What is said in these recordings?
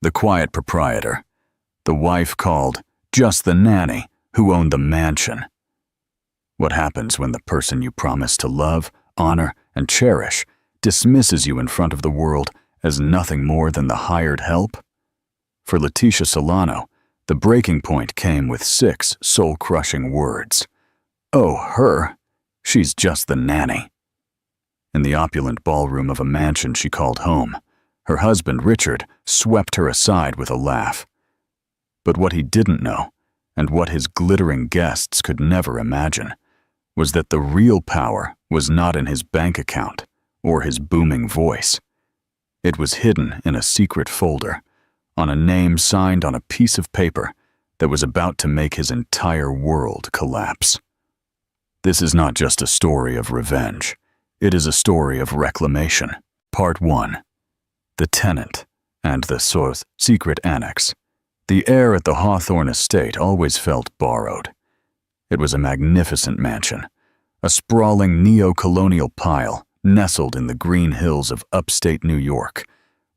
the quiet proprietor, the wife called just the nanny who owned the mansion. What happens when the person you promise to love, honor, and cherish dismisses you in front of the world as nothing more than the hired help? For Leticia Solano, the breaking point came with 6 soul-crushing words. Oh, her. She's just the nanny. In the opulent ballroom of a mansion she called home, her husband, Richard, swept her aside with a laugh. But what he didn't know, and what his glittering guests could never imagine, was that the real power was not in his bank account or his booming voice. It was hidden in a secret folder, on a name signed on a piece of paper that was about to make his entire world collapse. This is not just a story of revenge. It is a story of reclamation. Part 1. The tenant and the secret annex. The air at the Hawthorne estate always felt borrowed. It was a magnificent mansion, a sprawling neo-colonial pile nestled in the green hills of upstate New York,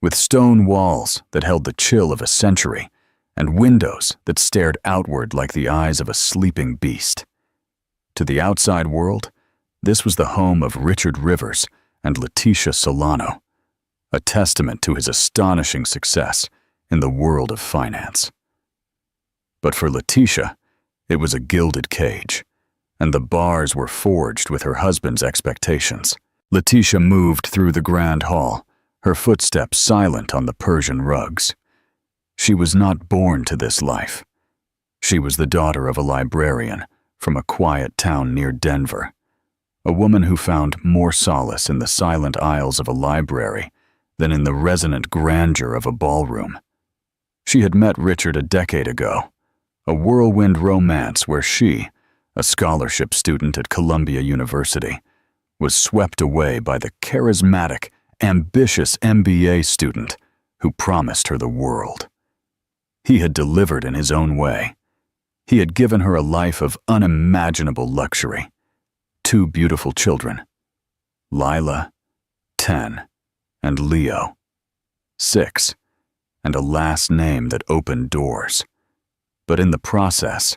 with stone walls that held the chill of a century and windows that stared outward like the eyes of a sleeping beast. To the outside world, this was the home of Richard Rivers and Leticia Solano, a testament to his astonishing success in the world of finance. But for Leticia, it was a gilded cage, and the bars were forged with her husband's expectations. Leticia moved through the grand hall, her footsteps silent on the Persian rugs. She was not born to this life. She was the daughter of a librarian from a quiet town near Denver, a woman who found more solace in the silent aisles of a library than in the resonant grandeur of a ballroom. She had met Richard a decade ago, a whirlwind romance where she, a scholarship student at Columbia University, was swept away by the charismatic, ambitious MBA student who promised her the world. He had delivered in his own way. He had given her a life of unimaginable luxury. 2 beautiful children, Lila, 10, and Leo, 6, and a last name that opened doors. But in the process,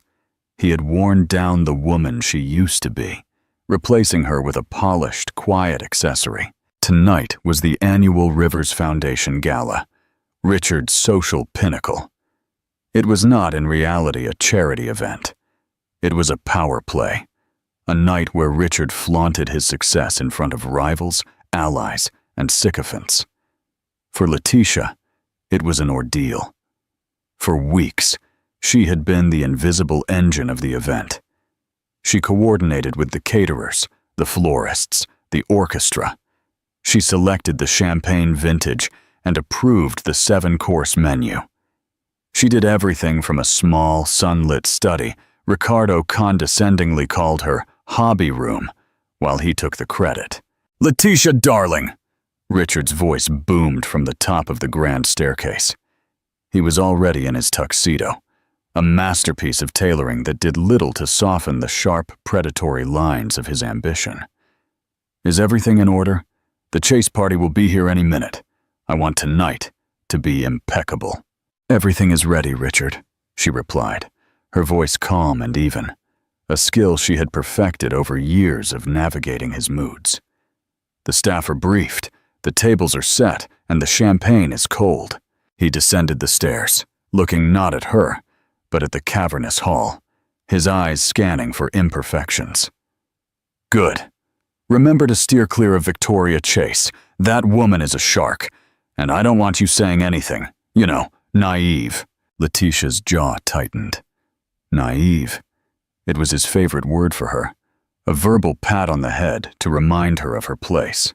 he had worn down the woman she used to be, replacing her with a polished, quiet accessory. Tonight was the annual Rivers Foundation Gala, Richard's social pinnacle. It was not in reality a charity event. It was a power play, a night where Richard flaunted his success in front of rivals, allies, and sycophants. For Leticia, it was an ordeal. For weeks, she had been the invisible engine of the event. She coordinated with the caterers, the florists, the orchestra. She selected the champagne vintage and approved the 7-course menu. She did everything from a small, sunlit study Ricardo condescendingly called her hobby room, while he took the credit. "Leticia, darling!" Richard's voice boomed from the top of the grand staircase. He was already in his tuxedo, a masterpiece of tailoring that did little to soften the sharp, predatory lines of his ambition. "Is everything in order? The chase party will be here any minute. I want tonight to be impeccable." "Everything is ready, Richard," she replied, her voice calm and even, a skill she had perfected over years of navigating his moods. "The staff are briefed, the tables are set, and the champagne is cold." He descended the stairs, looking not at her, but at the cavernous hall, his eyes scanning for imperfections. "Good. Remember to steer clear of Victoria Chase. That woman is a shark, and I don't want you saying anything, naive." Leticia's jaw tightened. Naive. It was his favorite word for her, a verbal pat on the head to remind her of her place.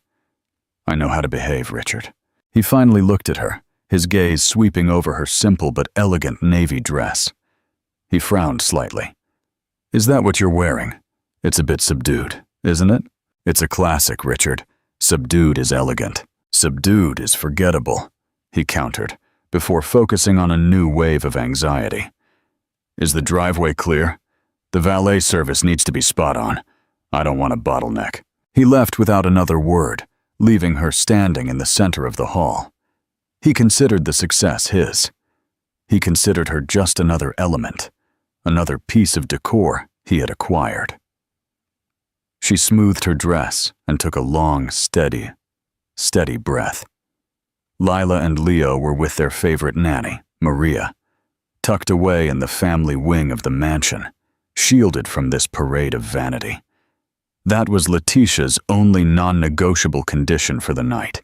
"I know how to behave, Richard." He finally looked at her, his gaze sweeping over her simple but elegant navy dress. He frowned slightly. "Is that what you're wearing? It's a bit subdued, isn't it?" "It's a classic, Richard. Subdued is elegant. Subdued is forgettable," he countered, before focusing on a new wave of anxiety. "Is the driveway clear? The valet service needs to be spot on. I don't want a bottleneck." He left without another word, leaving her standing in the center of the hall. He considered the success his. He considered her just another element, another piece of decor he had acquired. She smoothed her dress and took a long, steady breath. Lila and Leo were with their favorite nanny, Maria, tucked away in the family wing of the mansion, shielded from this parade of vanity. That was Letitia's only non-negotiable condition for the night.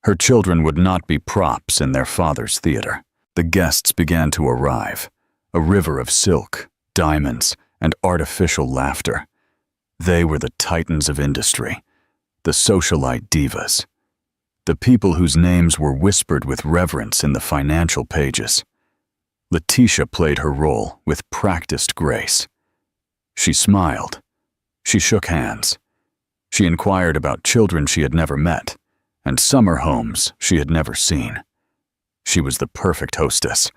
Her children would not be props in their father's theater. The guests began to arrive, a river of silk, diamonds, and artificial laughter. They were the titans of industry, the socialite divas, the people whose names were whispered with reverence in the financial pages. Letitia played her role with practiced grace. She smiled. She shook hands. She inquired about children she had never met and summer homes she had never seen. She was the perfect hostess,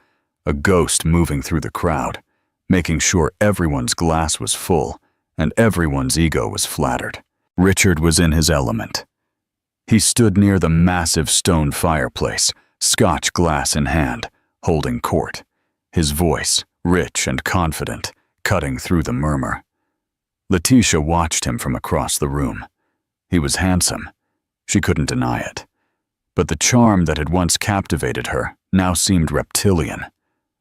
a ghost moving through the crowd, making sure everyone's glass was full and everyone's ego was flattered. Richard was in his element. He stood near the massive stone fireplace, Scotch glass in hand, holding court, his voice, rich and confident, cutting through the murmur. Letitia watched him from across the room. He was handsome. She couldn't deny it. But the charm that had once captivated her now seemed reptilian,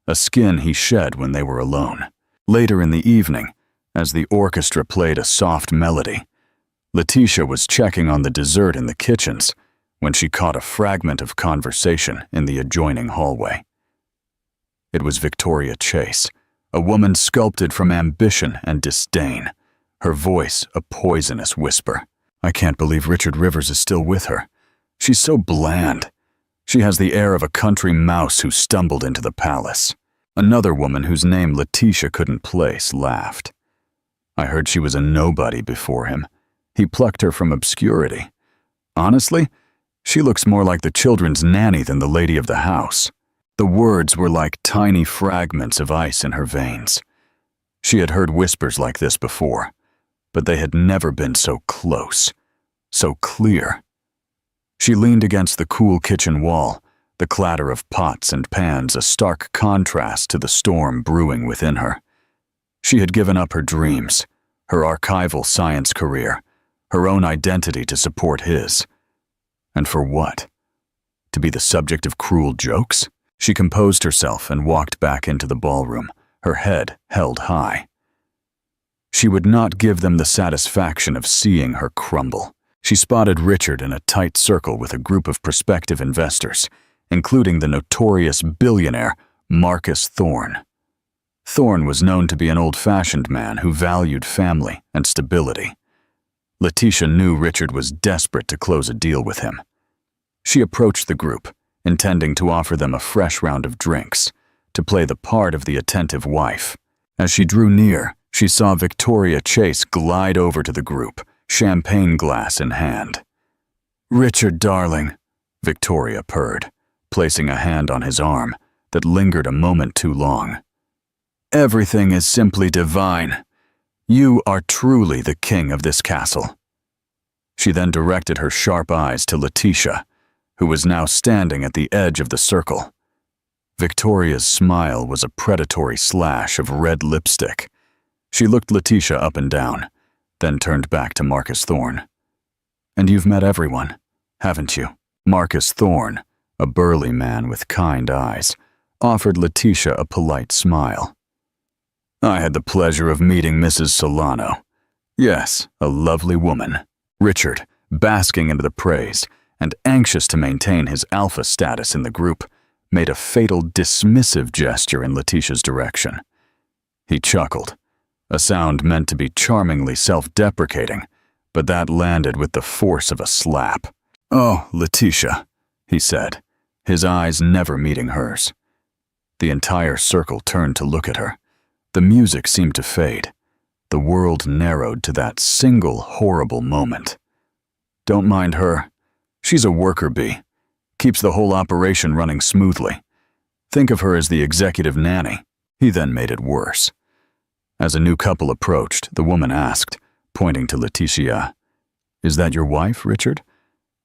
a skin he shed when they were alone. Later in the evening, as the orchestra played a soft melody, Letitia was checking on the dessert in the kitchens when she caught a fragment of conversation in the adjoining hallway. It was Victoria Chase, a woman sculpted from ambition and disdain, her voice a poisonous whisper. "I can't believe Richard Rivers is still with her. She's so bland. She has the air of a country mouse who stumbled into the palace." Another woman whose name Letitia couldn't place laughed. "I heard she was a nobody before him. He plucked her from obscurity. Honestly, she looks more like the children's nanny than the lady of the house." The words were like tiny fragments of ice in her veins. She had heard whispers like this before, but they had never been so close, so clear. She leaned against the cool kitchen wall, the clatter of pots and pans a stark contrast to the storm brewing within her. She had given up her dreams, her archival science career, her own identity to support his. And for what? To be the subject of cruel jokes? She composed herself and walked back into the ballroom, her head held high. She would not give them the satisfaction of seeing her crumble. She spotted Richard in a tight circle with a group of prospective investors, including the notorious billionaire Marcus Thorne. Thorne was known to be an old-fashioned man who valued family and stability. Letitia knew Richard was desperate to close a deal with him. She approached the group, intending to offer them a fresh round of drinks, to play the part of the attentive wife. As she drew near, she saw Victoria Chase glide over to the group, champagne glass in hand. "Richard, darling," Victoria purred, placing a hand on his arm that lingered a moment too long. "Everything is simply divine. You are truly the king of this castle." She then directed her sharp eyes to Letitia, who was now standing at the edge of the circle. Victoria's smile was a predatory slash of red lipstick. She looked Letitia up and down, then turned back to Marcus Thorne. "And you've met everyone, haven't you?" Marcus Thorne, a burly man with kind eyes, offered Letitia a polite smile. "I had the pleasure of meeting Mrs. Solano. Yes, a lovely woman." Richard, basking into the praise and anxious to maintain his alpha status in the group, made a fatal dismissive gesture in Letitia's direction. He chuckled, a sound meant to be charmingly self-deprecating, but that landed with the force of a slap. "Oh, Letitia," he said, his eyes never meeting hers. The entire circle turned to look at her. The music seemed to fade. The world narrowed to that single horrible moment. "Don't mind her. She's a worker bee. Keeps the whole operation running smoothly. Think of her as the executive nanny." He then made it worse. As a new couple approached, the woman asked, pointing to Letitia, "Is that your wife, Richard?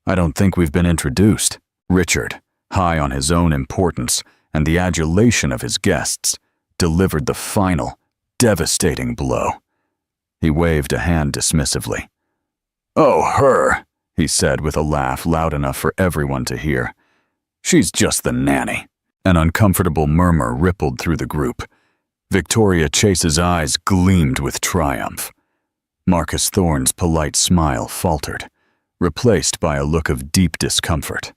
I don't think we've been introduced." Richard, high on his own importance and the adulation of his guests, delivered the final, devastating blow. He waved a hand dismissively. "Oh, her," he said with a laugh loud enough for everyone to hear. "She's just the nanny." An uncomfortable murmur rippled through the group. Victoria Chase's eyes gleamed with triumph. Marcus Thorne's polite smile faltered, replaced by a look of deep discomfort.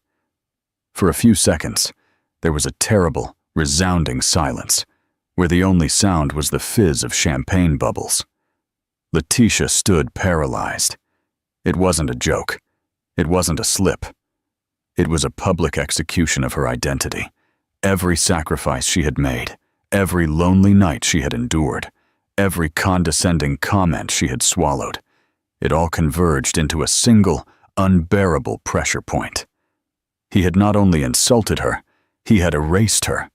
For a few seconds, there was a terrible, resounding silence, where the only sound was the fizz of champagne bubbles. Letitia stood paralyzed. It wasn't a joke. It wasn't a slip. It was a public execution of her identity. Every sacrifice she had made, every lonely night she had endured, every condescending comment she had swallowed, it all converged into a single, unbearable pressure point. He had not only insulted her, he had erased her.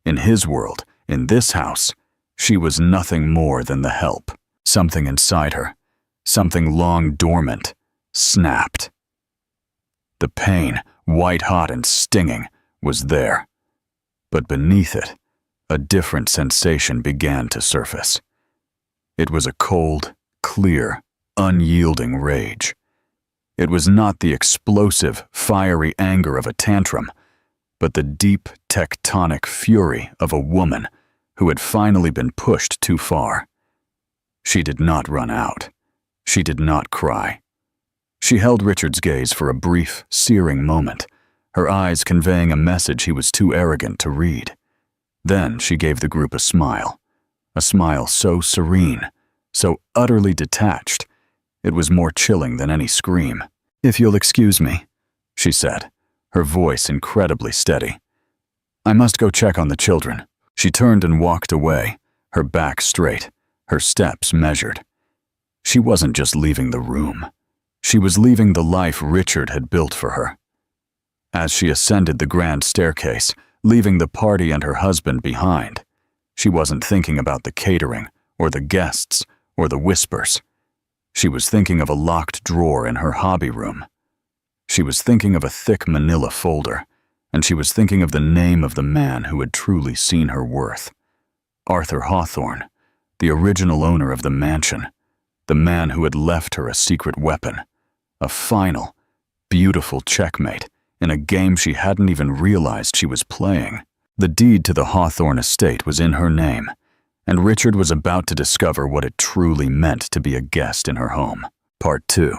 In his world, in this house, she was nothing more than the help. Something inside her, something long dormant, snapped. The pain, white-hot and stinging, was there. But beneath it, a different sensation began to surface. It was a cold, clear, unyielding rage. It was not the explosive, fiery anger of a tantrum, but the deep, tectonic fury of a woman who had finally been pushed too far. She did not run out. She did not cry. She held Richard's gaze for a brief, searing moment, her eyes conveying a message he was too arrogant to read. Then she gave the group a smile so serene, so utterly detached, it was more chilling than any scream. "If you'll excuse me," she said, her voice incredibly steady. "I must go check on the children." She turned and walked away, her back straight, her steps measured. She wasn't just leaving the room. She was leaving the life Richard had built for her. As she ascended the grand staircase, leaving the party and her husband behind, she wasn't thinking about the catering, or the guests, or the whispers. She was thinking of a locked drawer in her hobby room. She was thinking of a thick manila folder, and she was thinking of the name of the man who had truly seen her worth. Arthur Hawthorne, the original owner of the mansion, the man who had left her a secret weapon, a final, beautiful checkmate in a game she hadn't even realized she was playing. The deed to the Hawthorne estate was in her name, and Richard was about to discover what it truly meant to be a guest in her home. Part 2.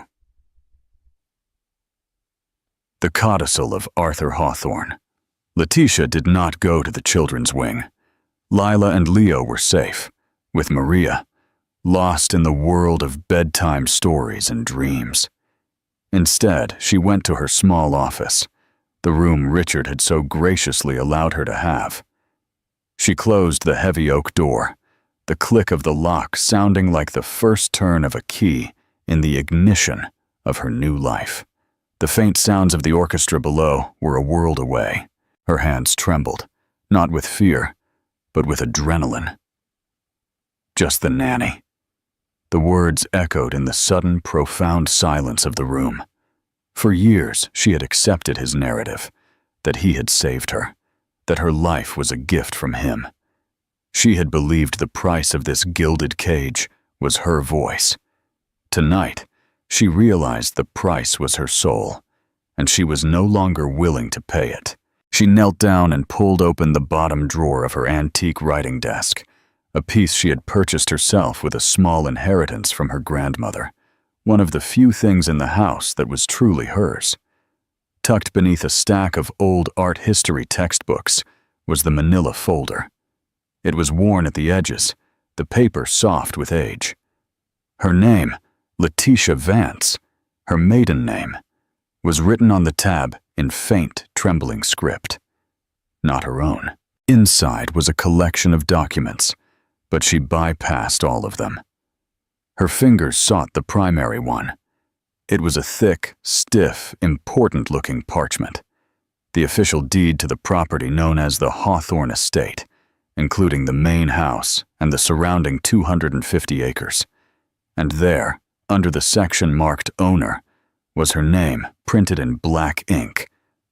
The codicil of Arthur Hawthorne. Letitia did not go to the children's wing. Lila and Leo were safe, with Maria, lost in the world of bedtime stories and dreams. Instead, she went to her small office, the room Richard had so graciously allowed her to have. She closed the heavy oak door, the click of the lock sounding like the first turn of a key in the ignition of her new life. The faint sounds of the orchestra below were a world away. Her hands trembled, not with fear, but with adrenaline. Just the nanny. The words echoed in the sudden, profound silence of the room. For years, she had accepted his narrative, that he had saved her, that her life was a gift from him. She had believed the price of this gilded cage was her voice. Tonight, she realized the price was her soul, and she was no longer willing to pay it. She knelt down and pulled open the bottom drawer of her antique writing desk, a piece she had purchased herself with a small inheritance from her grandmother, one of the few things in the house that was truly hers. Tucked beneath a stack of old art history textbooks was the manila folder. It was worn at the edges, the paper soft with age. Her name, Letitia Vance, her maiden name, was written on the tab in faint, trembling script. Not her own. Inside was a collection of documents, but she bypassed all of them. Her fingers sought the primary one. It was a thick, stiff, important-looking parchment, the official deed to the property known as the Hawthorne Estate, including the main house and the surrounding 250 acres. And there, under the section marked Owner, was her name printed in black ink,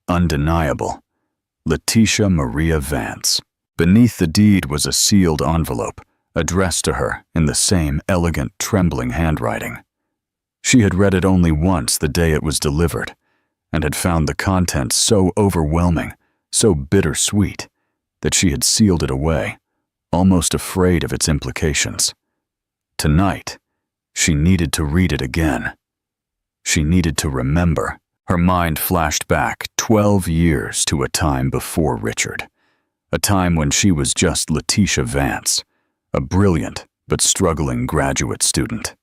undeniable, Letitia Maria Vance. Beneath the deed was a sealed envelope, addressed to her in the same elegant, trembling handwriting. She had read it only once the day it was delivered, and had found the contents so overwhelming, so bittersweet, that she had sealed it away, almost afraid of its implications. Tonight, she needed to read it again. She needed to remember. Her mind flashed back 12 years to a time before Richard, a time when she was just Letitia Vance, a brilliant but struggling graduate student.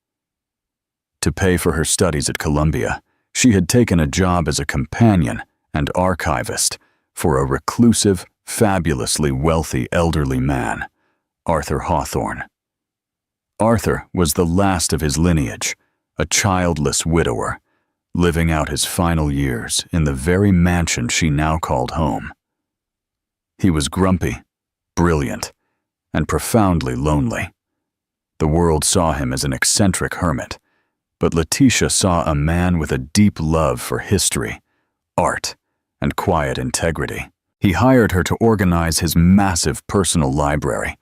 To pay for her studies at Columbia, she had taken a job as a companion and archivist for a reclusive, fabulously wealthy elderly man, Arthur Hawthorne. Arthur was the last of his lineage, a childless widower, living out his final years in the very mansion she now called home. He was grumpy, brilliant, and profoundly lonely. The world saw him as an eccentric hermit, but Letitia saw a man with a deep love for history, art, and quiet integrity. He hired her to organize his massive personal library,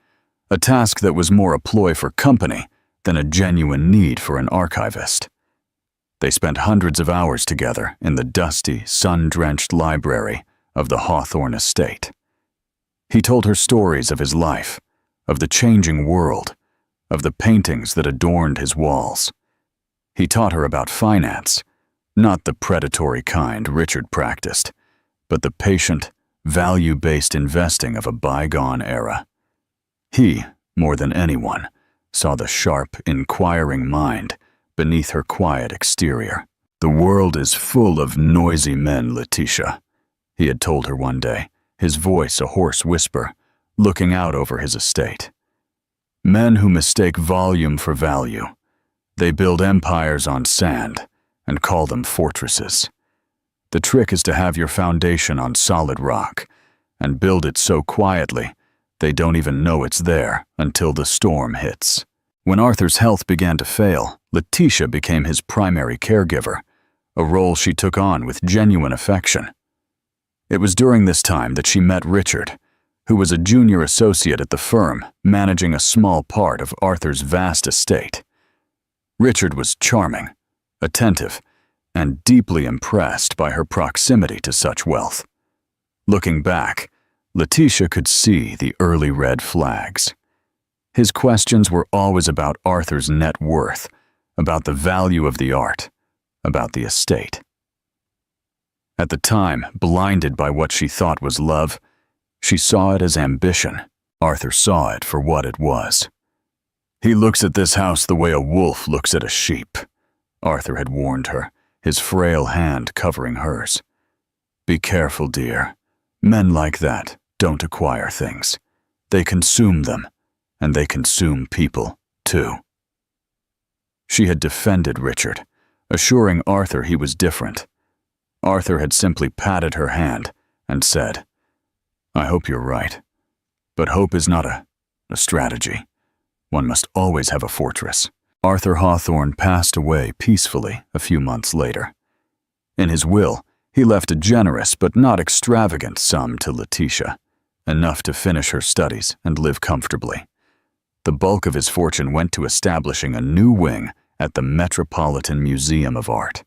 a task that was more a ploy for company than a genuine need for an archivist. They spent hundreds of hours together in the dusty, sun-drenched library of the Hawthorne estate. He told her stories of his life, of the changing world, of the paintings that adorned his walls. He taught her about finance, not the predatory kind Richard practiced, but the patient, value-based investing of a bygone era. He, more than anyone, saw the sharp, inquiring mind beneath her quiet exterior. "The world is full of noisy men, Letitia," he had told her one day, his voice a hoarse whisper, looking out over his estate. "Men who mistake volume for value. They build empires on sand and call them fortresses. The trick is to have your foundation on solid rock and build it so quietly they don't even know it's there until the storm hits." When Arthur's health began to fail, Letitia became his primary caregiver, a role she took on with genuine affection. It was during this time that she met Richard, who was a junior associate at the firm, managing a small part of Arthur's vast estate. Richard was charming, attentive, and deeply impressed by her proximity to such wealth. Looking back, Letitia could see the early red flags. His questions were always about Arthur's net worth, about the value of the art, about the estate. At the time, blinded by what she thought was love, she saw it as ambition. Arthur saw it for what it was. "He looks at this house the way a wolf looks at a sheep," Arthur had warned her, his frail hand covering hers. "Be careful, dear. Men like that don't acquire things. They consume them, and they consume people, too." She had defended Richard, assuring Arthur he was different. Arthur had simply patted her hand and said, "I hope you're right. But hope is not a strategy. One must always have a fortress." Arthur Hawthorne passed away peacefully a few months later. In his will, he left a generous but not extravagant sum to Letitia, enough to finish her studies and live comfortably. The bulk of his fortune went to establishing a new wing at the Metropolitan Museum of Art.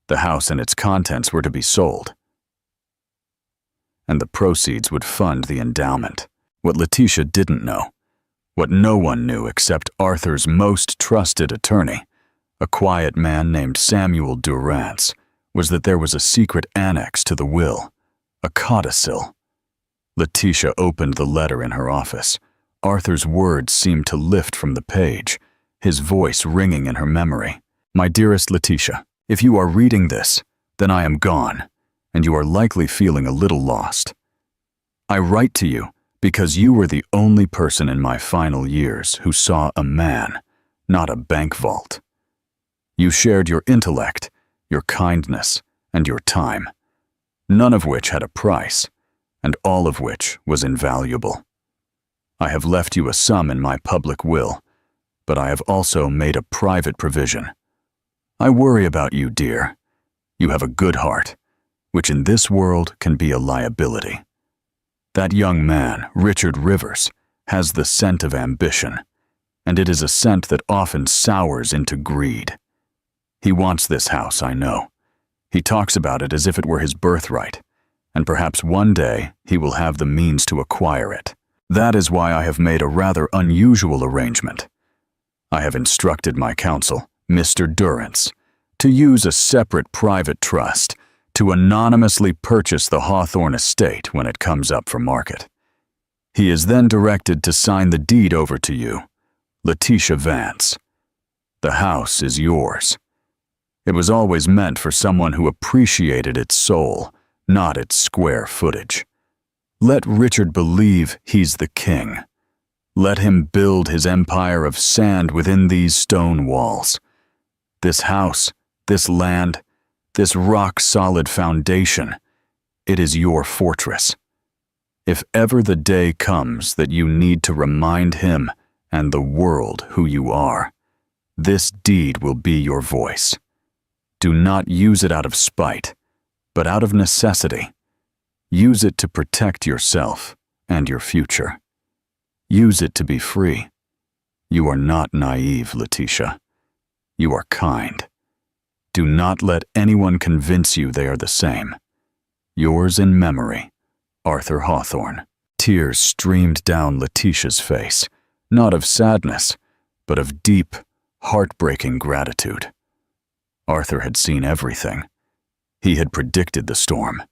The house and its contents were to be sold, and the proceeds would fund the endowment. What Letitia didn't know, what no one knew except Arthur's most trusted attorney, a quiet man named Samuel Durrance, was that there was a secret annex to the will, a codicil. Letitia opened the letter in her office. Arthur's words seemed to lift from the page, his voice ringing in her memory. "My dearest Letitia, if you are reading this, then I am gone, and you are likely feeling a little lost. I write to you because you were the only person in my final years who saw a man, not a bank vault. You shared your intellect, your kindness, and your time, none of which had a price, and all of which was invaluable. I have left you a sum in my public will, but I have also made a private provision. I worry about you, dear. You have a good heart, which in this world can be a liability. That young man, Richard Rivers, has the scent of ambition, and it is a scent that often sours into greed. He wants this house, I know. He talks about it as if it were his birthright, and perhaps one day he will have the means to acquire it. That is why I have made a rather unusual arrangement. I have instructed my counsel, Mr. Durrance, to use a separate private trust to anonymously purchase the Hawthorne estate when it comes up for market. He is then directed to sign the deed over to you, Letitia Vance. The house is yours. It was always meant for someone who appreciated its soul, not its square footage. Let Richard believe he's the king. Let him build his empire of sand within these stone walls. This house, this land, this rock-solid foundation, it is your fortress. If ever the day comes that you need to remind him and the world who you are, this deed will be your voice. Do not use it out of spite, but out of necessity. Use it to protect yourself and your future. Use it to be free. You are not naive, Letitia. You are kind. Do not let anyone convince you they are the same. Yours in memory, Arthur Hawthorne. Tears streamed down Letitia's face, not of sadness, but of deep, heartbreaking gratitude. Arthur had seen everything. He had predicted the storm.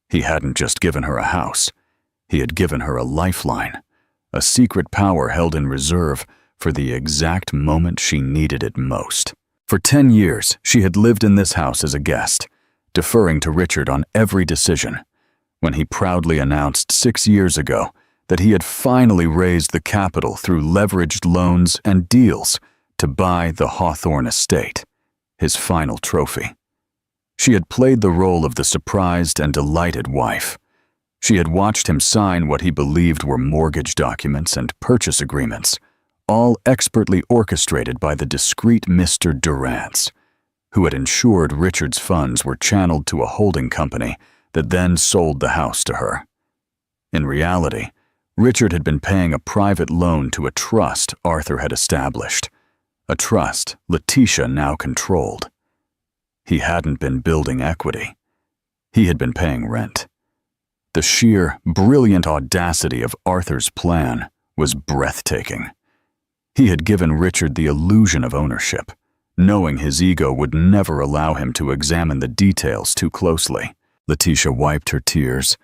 He hadn't just given her a house. He had given her a lifeline, a secret power held in reserve for the exact moment she needed it most. For 10 years, she had lived in this house as a guest, deferring to Richard on every decision, when he proudly announced 6 years ago that he had finally raised the capital through leveraged loans and deals to buy the Hawthorne estate, his final trophy. She had played the role of the surprised and delighted wife. She had watched him sign what he believed were mortgage documents and purchase agreements, all expertly orchestrated by the discreet Mr. Durrance, who had ensured Richard's funds were channeled to a holding company that then sold the house to her. In reality, Richard had been paying a private loan to a trust Arthur had established, a trust Letitia now controlled. He hadn't been building equity. He had been paying rent. The sheer, brilliant audacity of Arthur's plan was breathtaking. He had given Richard the illusion of ownership, knowing his ego would never allow him to examine the details too closely. Letitia wiped her tears,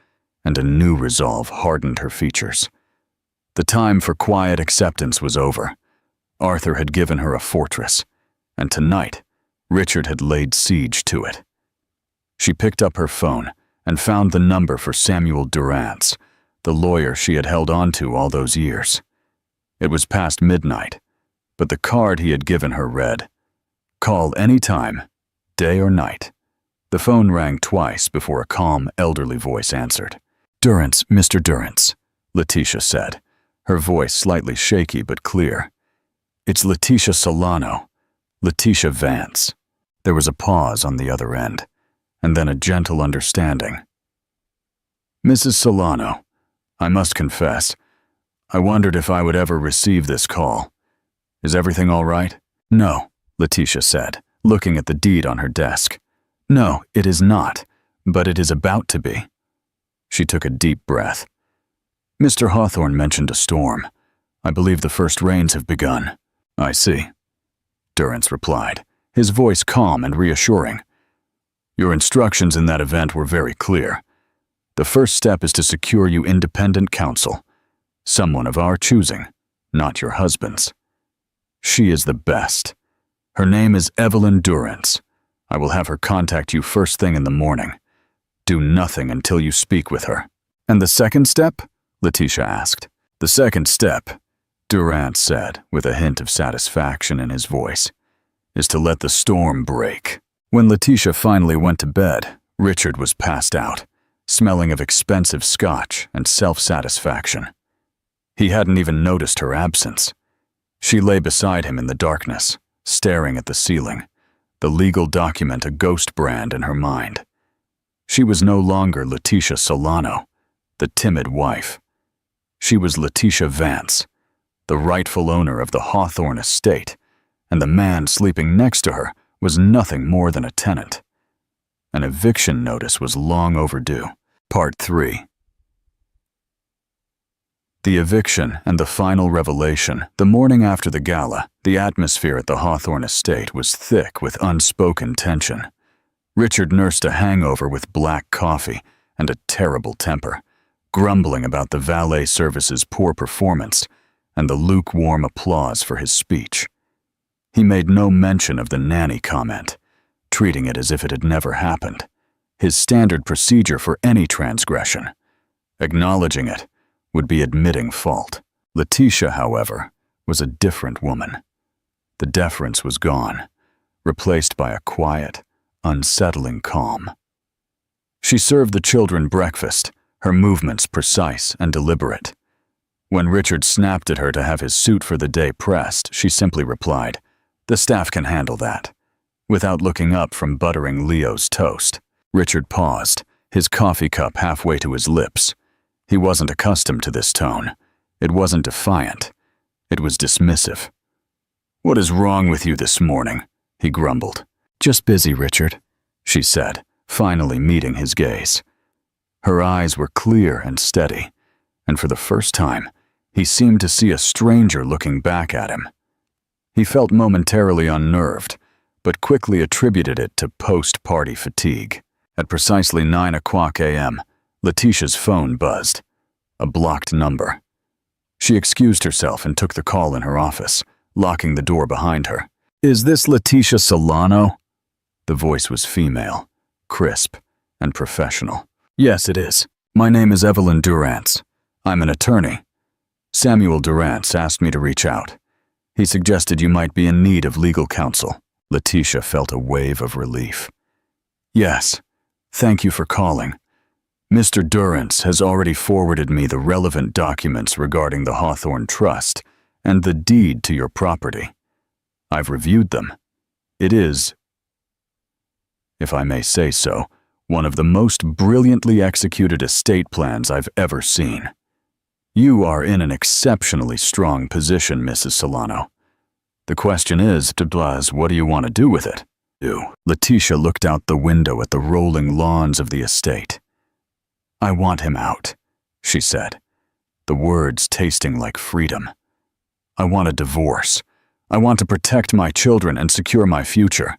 and a new resolve hardened her features. The time for quiet acceptance was over. Arthur had given her a fortress, and tonight, Richard had laid siege to it. She picked up her phone and found the number for Samuel Durrance, the lawyer she had held on to all those years. It was past midnight, but the card he had given her read, "Call any time, day or night." The phone rang twice before a calm, elderly voice answered. "Durrance, Mr. Durrance," Letitia said, her voice slightly shaky but clear. "It's Letitia Solano, Letitia Vance." There was a pause on the other end, and then a gentle understanding. "Mrs. Solano, I must confess, I wondered if I would ever receive this call. Is everything all right?" "No," Letitia said, looking at the deed on her desk. "No, it is not, but it is about to be." She took a deep breath. "Mr. Hawthorne mentioned a storm. I believe the first rains have begun." "I see," Durrance replied, his voice calm and reassuring. "Your instructions in that event were very clear. The first step is to secure you independent counsel, someone of our choosing, not your husband's. She is the best. Her name is Evelyn Durrance. I will have her contact you first thing in the morning. Do nothing until you speak with her." "And the second step?" Letitia asked. "The second step," Durrance said, with a hint of satisfaction in his voice, "is to let the storm break." When Letitia finally went to bed, Richard was passed out, smelling of expensive scotch and self-satisfaction. He hadn't even noticed her absence. She lay beside him in the darkness, staring at the ceiling, the legal document a ghost brand in her mind. She was no longer Letitia Solano, the timid wife. She was Letitia Vance, the rightful owner of the Hawthorne estate, and the man sleeping next to her was nothing more than a tenant. An eviction notice was long overdue. Part 3. The eviction and the final revelation. The morning after the gala, the atmosphere at the Hawthorne estate was thick with unspoken tension. Richard nursed a hangover with black coffee and a terrible temper, grumbling about the valet service's poor performance and the lukewarm applause for his speech. He made no mention of the nanny comment, treating it as if it had never happened, his standard procedure for any transgression. Acknowledging it would be admitting fault. Letitia, however, was a different woman. The deference was gone, replaced by a quiet, unsettling calm. She served the children breakfast, her movements precise and deliberate. When Richard snapped at her to have his suit for the day pressed, she simply replied, "The staff can handle that," without looking up from buttering Leo's toast. Richard paused, his coffee cup halfway to his lips. He wasn't accustomed to this tone. It wasn't defiant. It was dismissive. "What is wrong with you this morning?" he grumbled. "Just busy, Richard," she said, finally meeting his gaze. Her eyes were clear and steady, and for the first time, he seemed to see a stranger looking back at him. He felt momentarily unnerved, but quickly attributed it to post-party fatigue. At precisely 9:00 a.m., Letitia's phone buzzed. A blocked number. She excused herself and took the call in her office, locking the door behind her. "Is this Letitia Solano?" The voice was female, crisp, and professional. "Yes, it is. My name is Evelyn Durrance. I'm an attorney. Samuel Durrance asked me to reach out. He suggested you might be in need of legal counsel." Letitia felt a wave of relief. "Yes, thank you for calling. Mr. Durrance has already forwarded me the relevant documents regarding the Hawthorne Trust and the deed to your property. I've reviewed them. It is, if I may say so, one of the most brilliantly executed estate plans I've ever seen. You are in an exceptionally strong position, Mrs. Solano. The question is, what do you want to do with it?" Letitia looked out the window at the rolling lawns of the estate. "I want him out," she said, the words tasting like freedom. "I want a divorce. I want to protect my children and secure my future,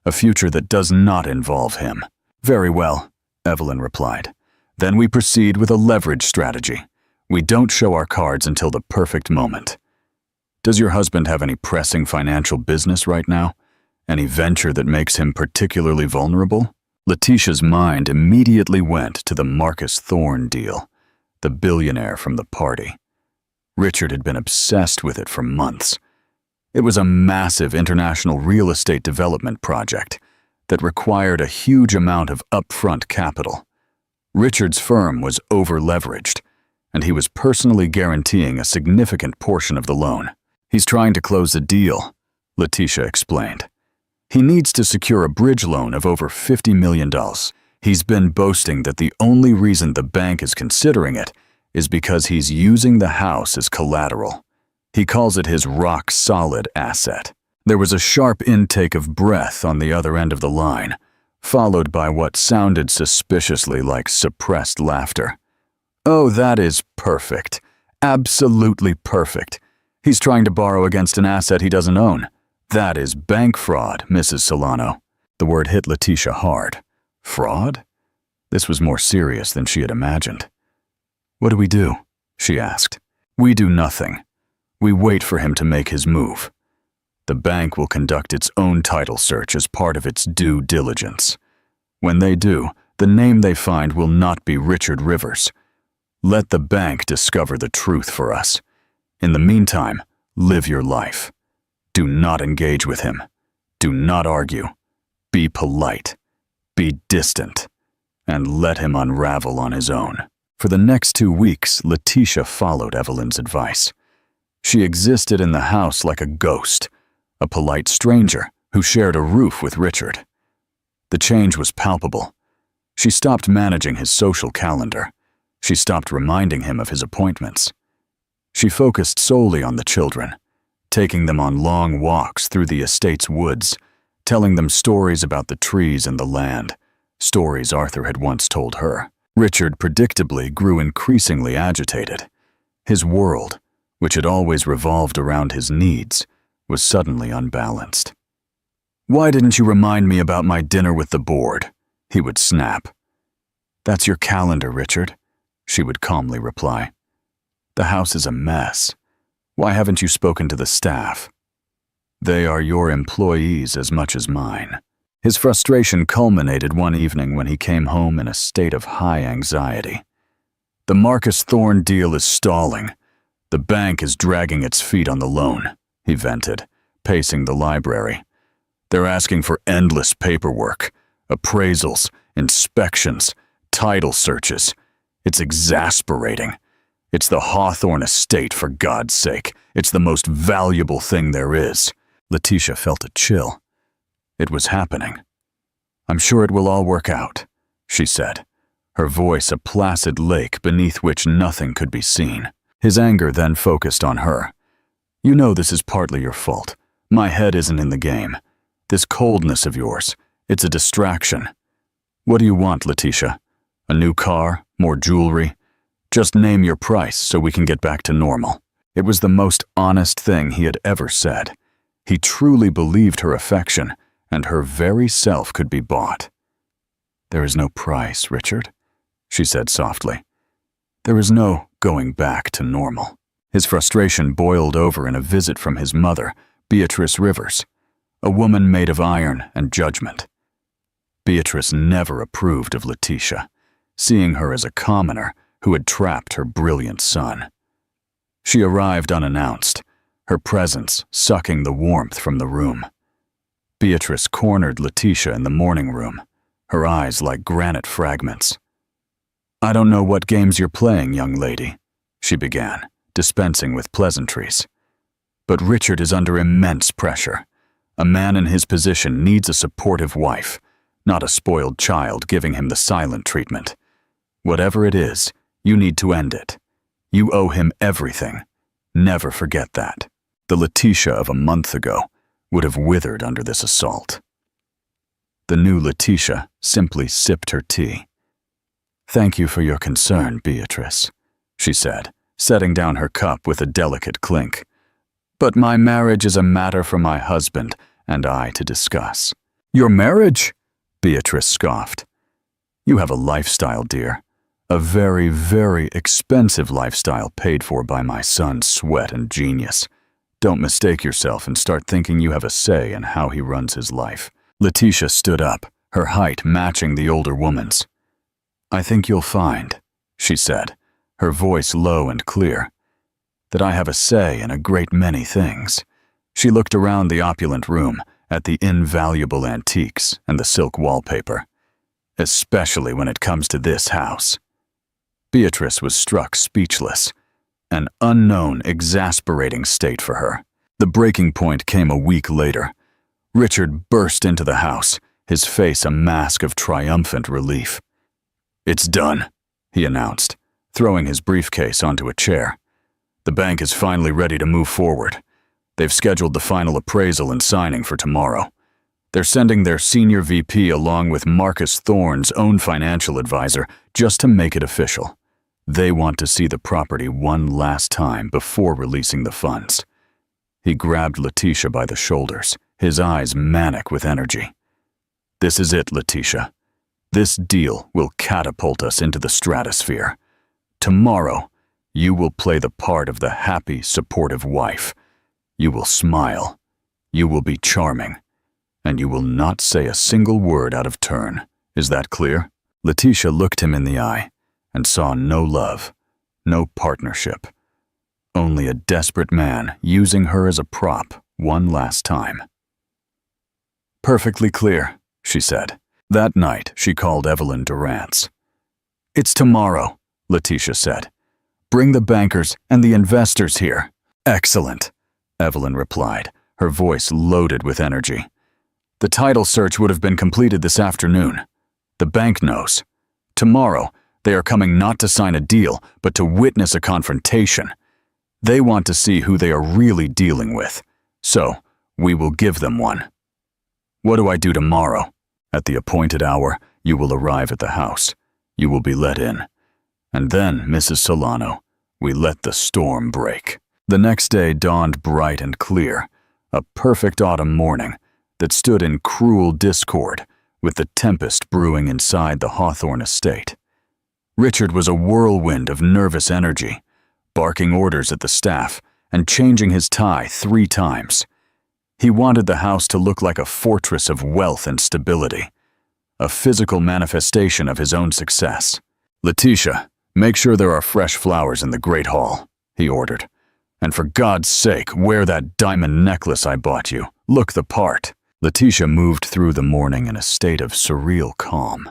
a future that does not involve him." "Very well," Evelyn replied. "Then we proceed with a leverage strategy. We don't show our cards until the perfect moment. Does your husband have any pressing financial business right now? Any venture that makes him particularly vulnerable?" Letitia's mind immediately went to the Marcus Thorne deal, the billionaire from the party. Richard had been obsessed with it for months. It was a massive international real estate development project that required a huge amount of upfront capital. Richard's firm was over-leveraged, and he was personally guaranteeing a significant portion of the loan. "He's trying to close a deal," Letitia explained. "He needs to secure a bridge loan of over $50 million. He's been boasting that the only reason the bank is considering it is because he's using the house as collateral. He calls it his rock-solid asset." There was a sharp intake of breath on the other end of the line, followed by what sounded suspiciously like suppressed laughter. "Oh, that is perfect. Absolutely perfect. He's trying to borrow against an asset he doesn't own. That is bank fraud, Mrs. Solano." The word hit Letitia hard. Fraud? This was more serious than she had imagined. "What do we do?" she asked. "We do nothing. We wait for him to make his move. The bank will conduct its own title search as part of its due diligence. When they do, the name they find will not be Richard Rivers. Let the bank discover the truth for us. In the meantime, live your life. Do not engage with him. Do not argue. Be polite. Be distant. And let him unravel on his own." For the next 2 weeks, Letitia followed Evelyn's advice. She existed in the house like a ghost, a polite stranger who shared a roof with Richard. The change was palpable. She stopped managing his social calendar. She stopped reminding him of his appointments. She focused solely on the children, taking them on long walks through the estate's woods, telling them stories about the trees and the land, stories Arthur had once told her. Richard predictably grew increasingly agitated. His world, which had always revolved around his needs, was suddenly unbalanced. "Why didn't you remind me about my dinner with the board?" he would snap. "That's your calendar, Richard," she would calmly reply. "The house is a mess. Why haven't you spoken to the staff?" "They are your employees as much as mine." His frustration culminated one evening when he came home in a state of high anxiety. "The Marcus Thorne deal is stalling. The bank is dragging its feet on the loan," he vented, pacing the library. "They're asking for endless paperwork, appraisals, inspections, title searches. It's exasperating. It's the Hawthorne estate, for God's sake. It's the most valuable thing there is." Letitia felt a chill. It was happening. "I'm sure it will all work out," she said, her voice a placid lake beneath which nothing could be seen. His anger then focused on her. "You know this is partly your fault. My head isn't in the game. This coldness of yours, it's a distraction. What do you want, Letitia? A new car? More jewelry? Just name your price so we can get back to normal." It was the most honest thing he had ever said. He truly believed her affection and her very self could be bought. "There is no price, Richard," she said softly. "There is no going back to normal." His frustration boiled over in a visit from his mother, Beatrice Rivers, a woman made of iron and judgment. Beatrice never approved of Letitia, seeing her as a commoner who had trapped her brilliant son. She arrived unannounced, her presence sucking the warmth from the room. Beatrice cornered Letitia in the morning room, her eyes like granite fragments. "I don't know what games you're playing, young lady," she began, dispensing with pleasantries. "But Richard is under immense pressure. A man in his position needs a supportive wife, not a spoiled child giving him the silent treatment. Whatever it is, you need to end it. You owe him everything. Never forget that." The Letitia of a month ago would have withered under this assault. The new Letitia simply sipped her tea. "Thank you for your concern, Beatrice," she said, setting down her cup with a delicate clink. "But my marriage is a matter for my husband and I to discuss." "Your marriage?" Beatrice scoffed. "You have a lifestyle, dear. A very, very expensive lifestyle paid for by my son's sweat and genius. Don't mistake yourself and start thinking you have a say in how he runs his life." Letitia stood up, her height matching the older woman's. "I think you'll find," she said, her voice low and clear, "that I have a say in a great many things." She looked around the opulent room at the invaluable antiques and the silk wallpaper. "Especially when it comes to this house." Beatrice was struck speechless. An unknown, exasperating state for her. The breaking point came a week later. Richard burst into the house, his face a mask of triumphant relief. "It's done," he announced, throwing his briefcase onto a chair. "The bank is finally ready to move forward. They've scheduled the final appraisal and signing for tomorrow. They're sending their senior VP along with Marcus Thorne's own financial advisor just to make it official. They want to see the property one last time before releasing the funds." He grabbed Letitia by the shoulders, his eyes manic with energy. "This is it, Letitia. This deal will catapult us into the stratosphere. Tomorrow, you will play the part of the happy, supportive wife. You will smile. You will be charming. And you will not say a single word out of turn. Is that clear?" Letitia looked him in the eye and saw no love, no partnership, only a desperate man using her as a prop one last time. "Perfectly clear," she said. That night, she called Evelyn Durrance. "It's tomorrow," Letitia said. "Bring the bankers and the investors here." "Excellent," Evelyn replied, her voice loaded with energy. "The title search would have been completed this afternoon. The bank knows. Tomorrow, they are coming not to sign a deal, but to witness a confrontation. They want to see who they are really dealing with. So, we will give them one. What do I do tomorrow? At the appointed hour, you will arrive at the house. You will be let in. And then, Mrs. Solano, we let the storm break. The next day dawned bright and clear, a perfect autumn morning that stood in cruel discord with the tempest brewing inside the Hawthorne estate. Richard was a whirlwind of nervous energy, barking orders at the staff and changing his tie 3 times. He wanted the house to look like a fortress of wealth and stability, a physical manifestation of his own success. Letitia, make sure there are fresh flowers in the Great Hall, he ordered. And for God's sake, wear that diamond necklace I bought you. Look the part. Letitia moved through the morning in a state of surreal calm.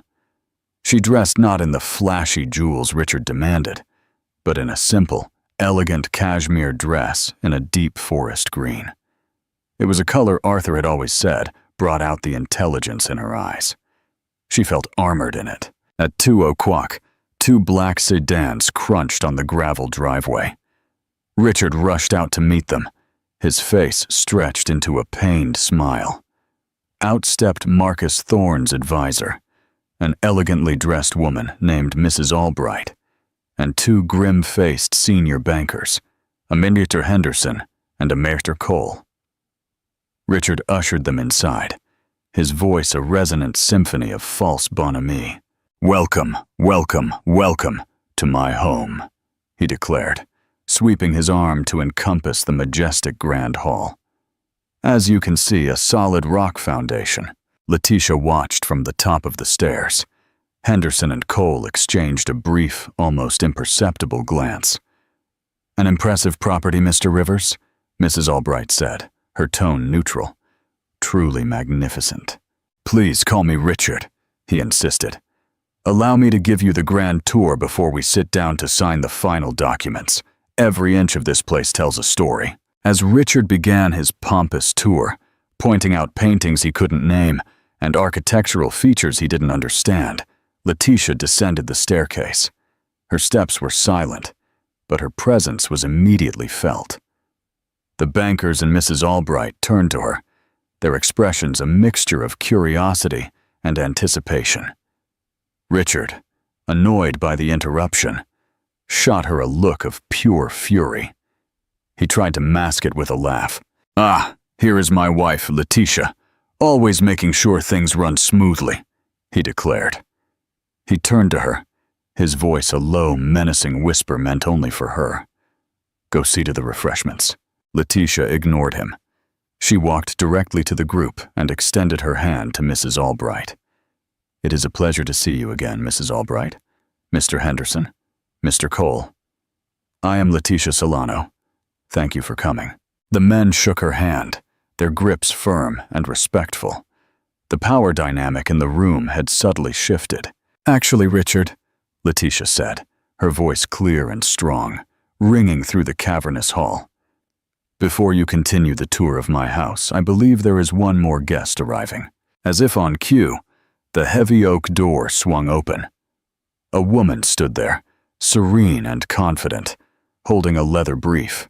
She dressed not in the flashy jewels Richard demanded, but in a simple, elegant cashmere dress in a deep forest green. It was a color Arthur had always said brought out the intelligence in her eyes. She felt armored in it. At 2:00, 2 black sedans crunched on the gravel driveway. Richard rushed out to meet them, his face stretched into a pained smile. Out stepped Marcus Thorne's advisor, an elegantly dressed woman named Mrs. Albright, and 2 grim-faced senior bankers, a Mr. Henderson and a Mr. Cole. Richard ushered them inside, his voice a resonant symphony of false bonhomie. "Welcome, welcome, welcome to my home," he declared, sweeping his arm to encompass the majestic grand hall. As you can see, a solid rock foundation. Letitia watched from the top of the stairs. Henderson and Cole exchanged a brief, almost imperceptible glance. "An impressive property, Mr. Rivers," Mrs. Albright said, her tone neutral. "Truly magnificent." "Please call me Richard," he insisted. "Allow me to give you the grand tour before we sit down to sign the final documents. Every inch of this place tells a story." As Richard began his pompous tour, pointing out paintings he couldn't name and architectural features he didn't understand, Letitia descended the staircase. Her steps were silent, but her presence was immediately felt. The bankers and Mrs. Albright turned to her, their expressions a mixture of curiosity and anticipation. Richard, annoyed by the interruption, shot her a look of pure fury. He tried to mask it with a laugh. "Ah, here is my wife, Letitia, always making sure things run smoothly," he declared. He turned to her, his voice a low, menacing whisper meant only for her. "Go see to the refreshments." Letitia ignored him. She walked directly to the group and extended her hand to Mrs. Albright. "It is a pleasure to see you again, Mrs. Albright. Mr. Henderson, Mr. Cole. I am Letitia Solano. Thank you for coming." The men shook her hand, their grips firm and respectful. The power dynamic in the room had subtly shifted. "Actually, Richard," Letitia said, her voice clear and strong, ringing through the cavernous hall. "Before you continue the tour of my house, I believe there is one more guest arriving." As if on cue, the heavy oak door swung open. A woman stood there, serene and confident, holding a leather brief.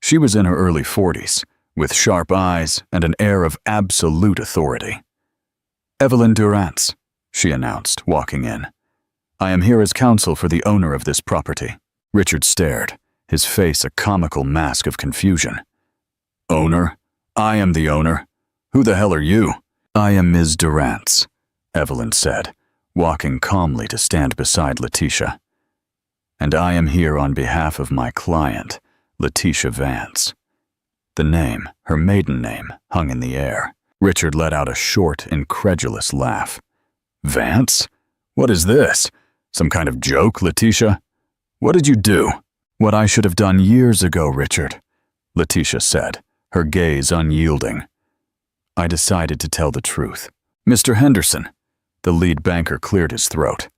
She was in her early 40s, with sharp eyes and an air of absolute authority. "Evelyn Durrance," she announced, walking in. "I am here as counsel for the owner of this property." Richard stared, his face a comical mask of confusion. "Owner? I am the owner. Who the hell are you?" "I am Ms. Durrance," Evelyn said, walking calmly to stand beside Letitia. "And I am here on behalf of my client, Letitia Vance." The name, her maiden name, hung in the air. Richard let out a short, incredulous laugh. "Vance? What is this? Some kind of joke, Letitia? What did you do?" "What I should have done years ago, Richard," Letitia said, her gaze unyielding. "I decided to tell the truth." "Mr. Henderson," the lead banker cleared his throat.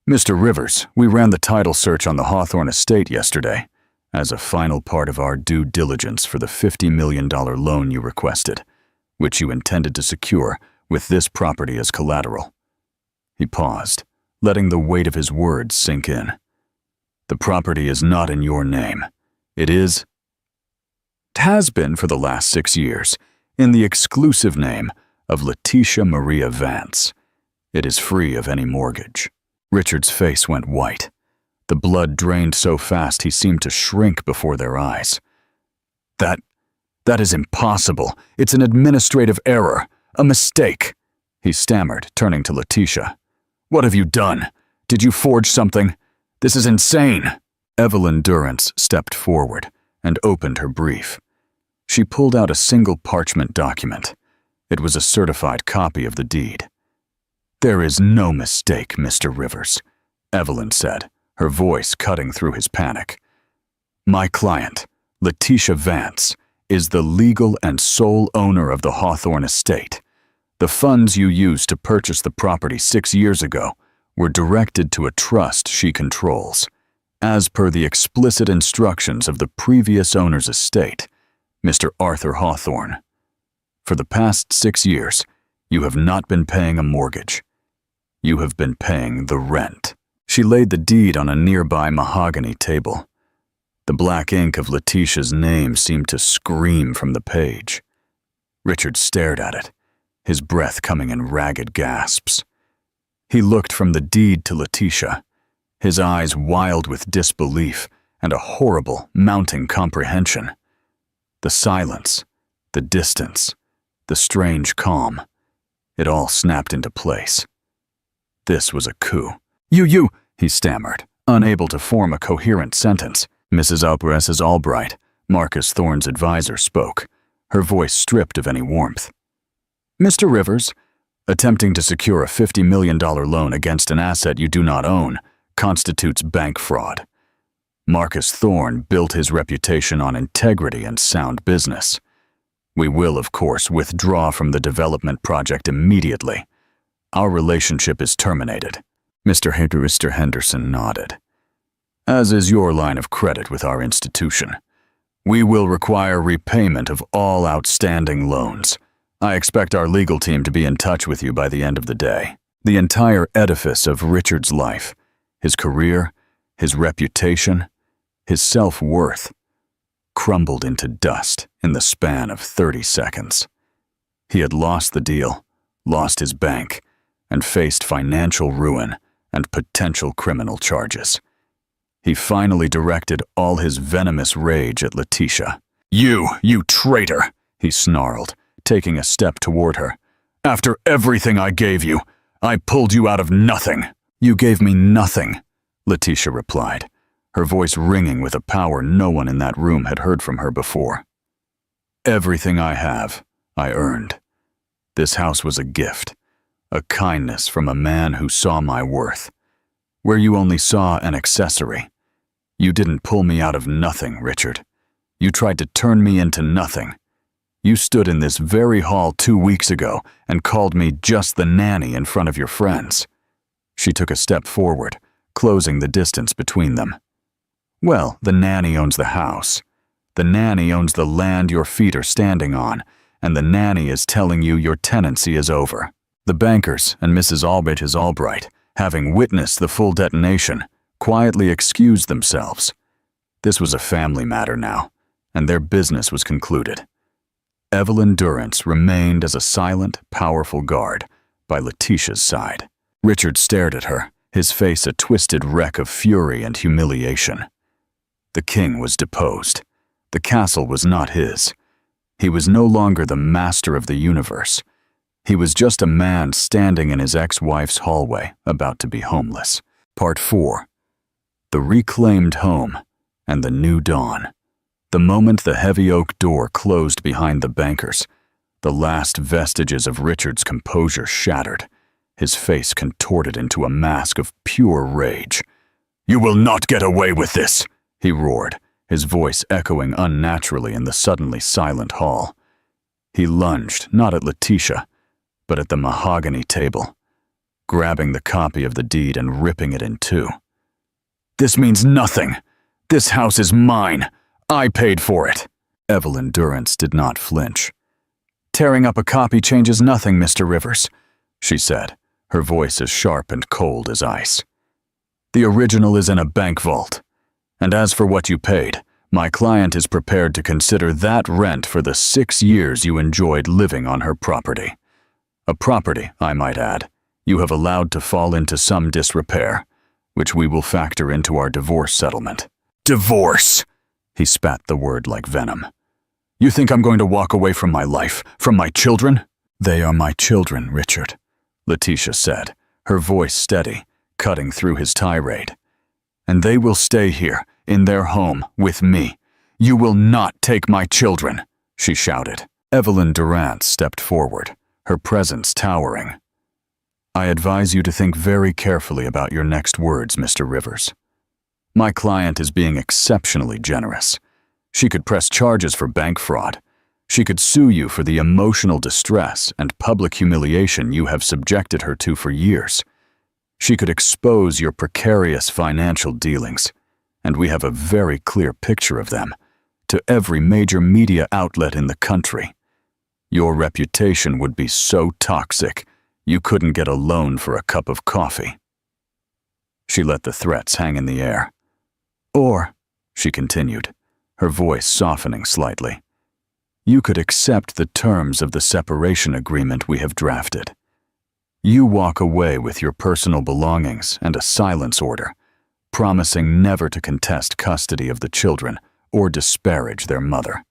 "Mr. Rivers, we ran the title search on the Hawthorne estate yesterday, as a final part of our due diligence for the $50 million loan you requested, which you intended to secure with this property as collateral." He paused, letting the weight of his words sink in. The property is not in your name. It has been for the last 6 years, in the exclusive name of Letitia Maria Vance. It is free of any mortgage. Richard's face went white. The blood drained so fast he seemed to shrink before their eyes. That is impossible. It's an administrative error, a mistake, he stammered, turning to Letitia. What have you done? Did you forge something? This is insane. Evelyn Durrance stepped forward and opened her brief. She pulled out a single parchment document. It was a certified copy of the deed. There is no mistake, Mr. Rivers, Evelyn said, her voice cutting through his panic. My client, Letitia Vance, is the legal and sole owner of the Hawthorne estate. The funds you used to purchase the property 6 years ago were directed to a trust she controls, as per the explicit instructions of the previous owner's estate, Mr. Arthur Hawthorne. For the past 6 years, you have not been paying a mortgage. You have been paying the rent. She laid the deed on a nearby mahogany table. The black ink of Letitia's name seemed to scream from the page. Richard stared at it, his breath coming in ragged gasps. He looked from the deed to Letitia, his eyes wild with disbelief and a horrible, mounting comprehension. The silence, the distance, the strange calm, it all snapped into place. This was a coup. You, he stammered, unable to form a coherent sentence. Mrs. Albright, Marcus Thorne's advisor, spoke, her voice stripped of any warmth. Mr. Rivers, attempting to secure a $50 million loan against an asset you do not own constitutes bank fraud. Marcus Thorne built his reputation on integrity and sound business. We will, of course, withdraw from the development project immediately. Our relationship is terminated. Mr. Henderson nodded. As is your line of credit with our institution. We will require repayment of all outstanding loans. I expect our legal team to be in touch with you by the end of the day. The entire edifice of Richard's life, his career, his reputation, his self-worth, crumbled into dust in the span of 30 seconds. He had lost the deal, lost his bank, and faced financial ruin and potential criminal charges. He finally directed all his venomous rage at Letitia. You traitor, he snarled, taking a step toward her. After everything I gave you, I pulled you out of nothing. You gave me nothing, Letitia replied, her voice ringing with a power no one in that room had heard from her before. Everything I have, I earned. This house was a gift, a kindness from a man who saw my worth. Where you only saw an accessory. You didn't pull me out of nothing, Richard. You tried to turn me into nothing. You stood in this very hall 2 weeks ago and called me just the nanny in front of your friends. She took a step forward, closing the distance between them. Well, the nanny owns the house. The nanny owns the land your feet are standing on, and the nanny is telling you your tenancy is over. The bankers and Mrs. Albright, having witnessed the full detonation, quietly excused themselves. This was a family matter now, and their business was concluded. Evelyn Durrance remained as a silent, powerful guard by Letitia's side. Richard stared at her, his face a twisted wreck of fury and humiliation. The king was deposed. The castle was not his. He was no longer the master of the universe. He was just a man standing in his ex-wife's hallway, about to be homeless. Part 4. The reclaimed home and the new dawn. The moment the heavy oak door closed behind the bankers, the last vestiges of Richard's composure shattered, his face contorted into a mask of pure rage. "You will not get away with this!" he roared, his voice echoing unnaturally in the suddenly silent hall. He lunged, not at Letitia, but at the mahogany table, grabbing the copy of the deed and ripping it in two. "This means nothing. This house is mine. I paid for it." Evelyn Durrance did not flinch. "Tearing up a copy changes nothing, Mr. Rivers," she said, her voice as sharp and cold as ice. "The original is in a bank vault. And as for what you paid, my client is prepared to consider that rent for the 6 years you enjoyed living on her property. A property, I might add, you have allowed to fall into some disrepair, which we will factor into our divorce settlement." "Divorce!" He spat the word like venom. "You think I'm going to walk away from my life, from my children?" "They are my children, Richard," Letitia said, her voice steady, cutting through his tirade. "And they will stay here, in their home, with me. You will not take my children," she shouted. Evelyn Durant stepped forward, her presence towering. "I advise you to think very carefully about your next words, Mr. Rivers. My client is being exceptionally generous. She could press charges for bank fraud. She could sue you for the emotional distress and public humiliation you have subjected her to for years. She could expose your precarious financial dealings, and we have a very clear picture of them, to every major media outlet in the country. Your reputation would be so toxic, you couldn't get a loan for a cup of coffee." She let the threats hang in the air. "Or," she continued, her voice softening slightly, "you could accept the terms of the separation agreement we have drafted. You walk away with your personal belongings and a silence order, promising never to contest custody of the children or disparage their mother.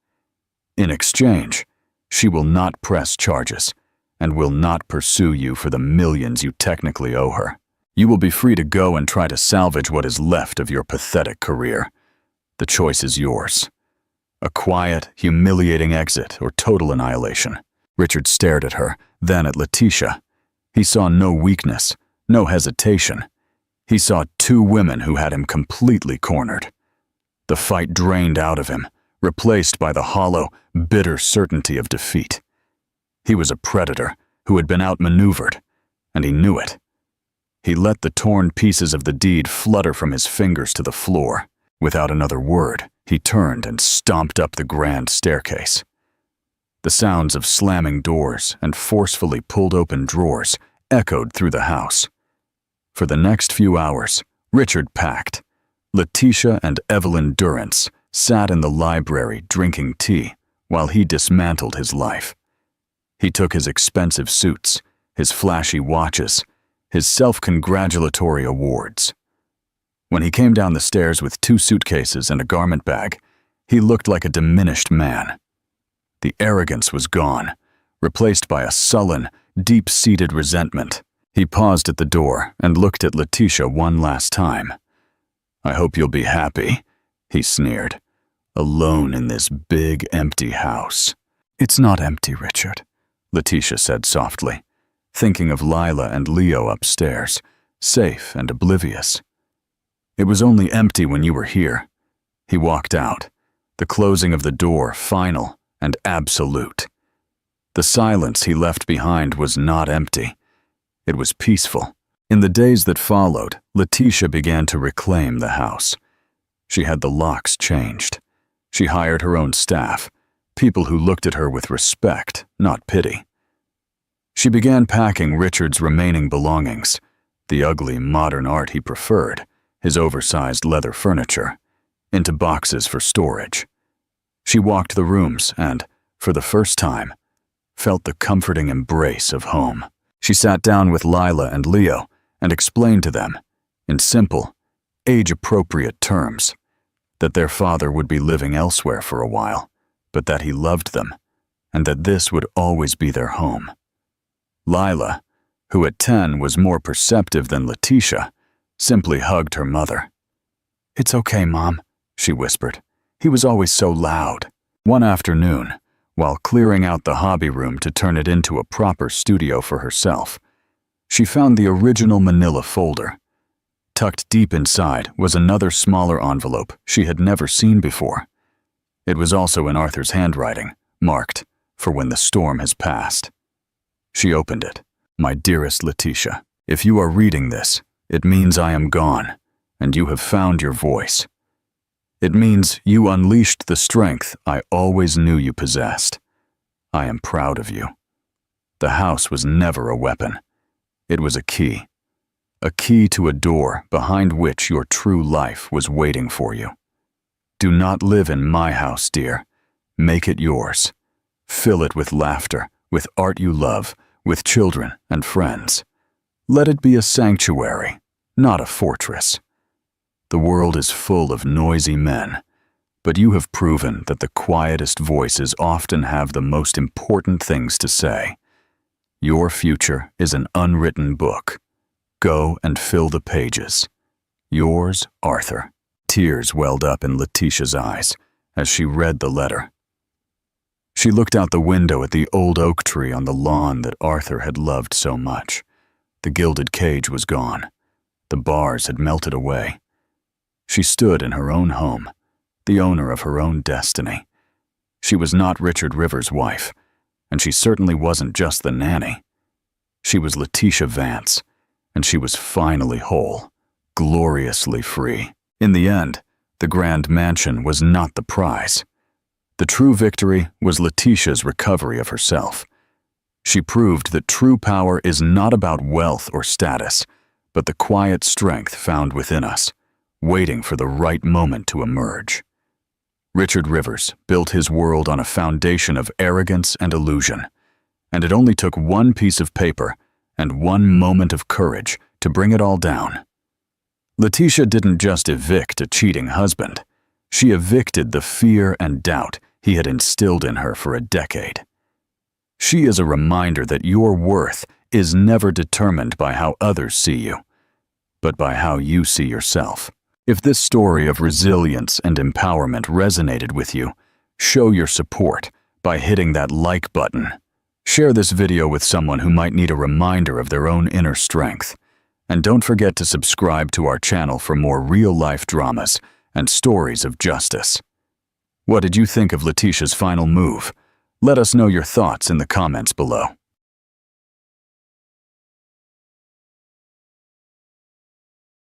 In exchange, she will not press charges and will not pursue you for the millions you technically owe her. You will be free to go and try to salvage what is left of your pathetic career. The choice is yours. A quiet, humiliating exit or total annihilation." Richard stared at her, then at Letitia. He saw no weakness, no hesitation. He saw 2 women who had him completely cornered. The fight drained out of him, replaced by the hollow, bitter certainty of defeat. He was a predator who had been outmaneuvered, and he knew it. He let the torn pieces of the deed flutter from his fingers to the floor. Without another word, he turned and stomped up the grand staircase. The sounds of slamming doors and forcefully pulled open drawers echoed through the house. For the next few hours, Richard packed. Letitia and Evelyn Durant sat in the library drinking tea while he dismantled his life. He took his expensive suits, his flashy watches, his self-congratulatory awards. When he came down the stairs with 2 suitcases and a garment bag, he looked like a diminished man. The arrogance was gone, replaced by a sullen, deep-seated resentment. He paused at the door and looked at Letitia one last time. "I hope you'll be happy," he sneered, "alone in this big, empty house." "It's not empty, Richard," Letitia said softly, thinking of Lila and Leo upstairs, safe and oblivious. "It was only empty when you were here." He walked out, the closing of the door final and absolute. The silence he left behind was not empty. It was peaceful. In the days that followed, Letitia began to reclaim the house. She had the locks changed. She hired her own staff, people who looked at her with respect, not pity. She began packing Richard's remaining belongings, the ugly modern art he preferred, his oversized leather furniture, into boxes for storage. She walked the rooms and, for the first time, felt the comforting embrace of home. She sat down with Lila and Leo and explained to them, in simple, age-appropriate terms, that their father would be living elsewhere for a while, but that he loved them, and that this would always be their home. Lila, who at 10 was more perceptive than Letitia, simply hugged her mother. "It's okay, Mom," she whispered. "He was always so loud." One afternoon, while clearing out the hobby room to turn it into a proper studio for herself, she found the original manila folder. Tucked deep inside was another smaller envelope she had never seen before. It was also in Arthur's handwriting, marked, "For when the storm has passed." She opened it. "My dearest Letitia, if you are reading this, it means I am gone, and you have found your voice. It means you unleashed the strength I always knew you possessed. I am proud of you. The house was never a weapon. It was a key to a door behind which your true life was waiting for you. Do not live in my house, dear. Make it yours. Fill it with laughter, with art you love, with children and friends. Let it be a sanctuary, not a fortress. The world is full of noisy men, but you have proven that the quietest voices often have the most important things to say. Your future is an unwritten book. Go and fill the pages. Yours, Arthur. Tears welled up in Letitia's eyes as she read the letter. She looked out the window at the old oak tree on the lawn that Arthur had loved so much. The gilded cage was gone. The bars had melted away. She stood in her own home, the owner of her own destiny. She was not Richard Rivers' wife, and she certainly wasn't just the nanny. She was Letitia Vance, and she was finally whole, gloriously free. In the end, the grand mansion was not the prize. The true victory was Letitia's recovery of herself. She proved that true power is not about wealth or status, but the quiet strength found within us, waiting for the right moment to emerge. Richard Rivers built his world on a foundation of arrogance and illusion, and it only took one piece of paper and one moment of courage to bring it all down. Letitia didn't just evict a cheating husband. She evicted the fear and doubt he had instilled in her for a decade. She is a reminder that your worth is never determined by how others see you, but by how you see yourself. If this story of resilience and empowerment resonated with you, show your support by hitting that like button. Share this video with someone who might need a reminder of their own inner strength. And don't forget to subscribe to our channel for more real-life dramas and stories of justice. What did you think of Letitia's final move? Let us know your thoughts in the comments below.